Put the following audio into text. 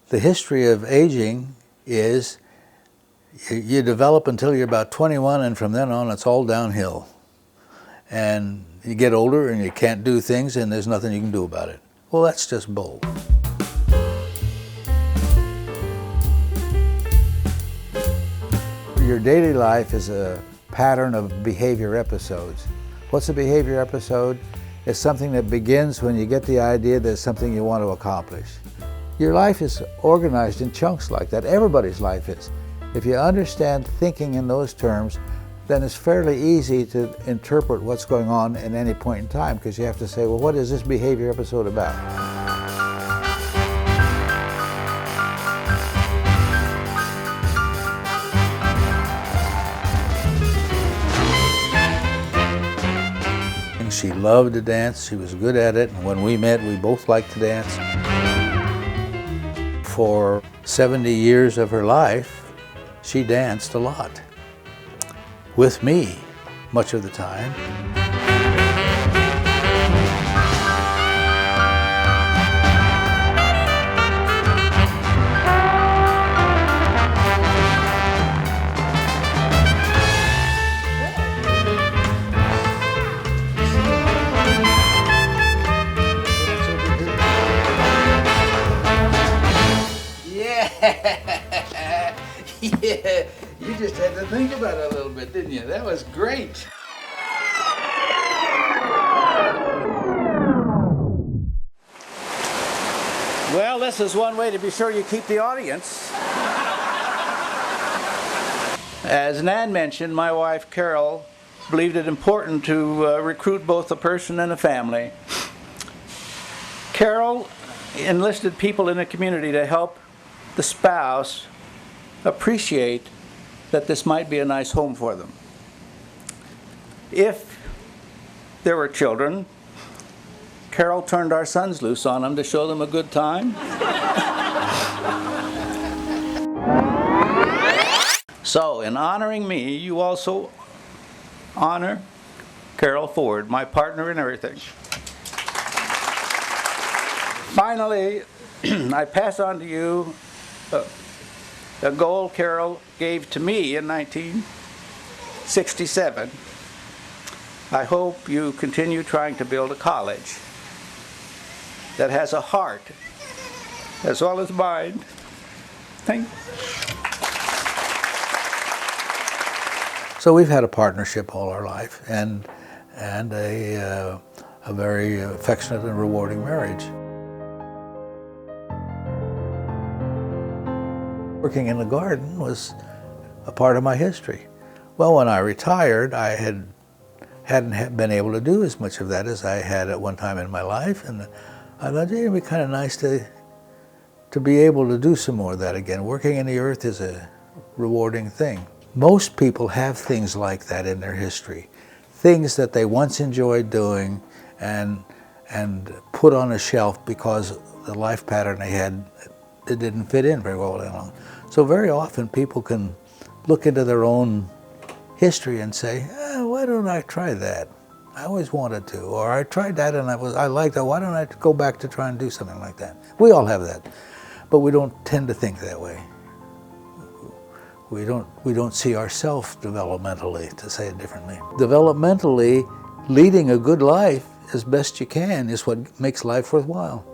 The history of aging is you develop until you're about 21, and from then on it's all downhill. And you get older and you can't do things and there's nothing you can do about it. Well, that's just bull. Your daily life is a pattern of behavior episodes. What's a behavior episode? It's something that begins when you get the idea that it's something you want to accomplish. Your life is organized in chunks like that. Everybody's life is. If you understand thinking in those terms, then it's fairly easy to interpret what's going on at any point in time, because you have to say, well, what is this behavior episode about? She loved to dance, she was good at it, and when we met, we both liked to dance. For 70 years of her life, she danced a lot. With me, much of the time. Yeah, you just had to think about it a little bit, didn't you? That was great. Well, this is one way to be sure you keep the audience. As Nan mentioned, my wife Carol believed it important to recruit both a person and a family. Carol enlisted people in the community to help the spouse appreciate that this might be a nice home for them. If there were children, Carol turned our sons loose on them to show them a good time. So, in honoring me, you also honor Carol Ford, my partner in everything. Finally, I pass on to you a goal Carol gave to me in 1967. I hope you continue trying to build a college that has a heart as well as mind. Thank you. So we've had a partnership all our life, and a very affectionate and rewarding marriage. Working in the garden was a part of my history. Well, when I retired, I hadn't been able to do as much of that as I had at one time in my life, and I thought it'd be kind of nice to be able to do some more of that again. Working in the earth is a rewarding thing. Most people have things like that in their history, things that they once enjoyed doing and put on a shelf because the life pattern they had, it didn't fit in very well along. So very often people can look into their own history and say, why don't I try that? I always wanted to. Or I tried that and I liked that. Why don't I go back to try and do something like that? We all have that, but we don't tend to think that way. We don't see ourselves developmentally, to say it differently. Developmentally, leading a good life as best you can is what makes life worthwhile.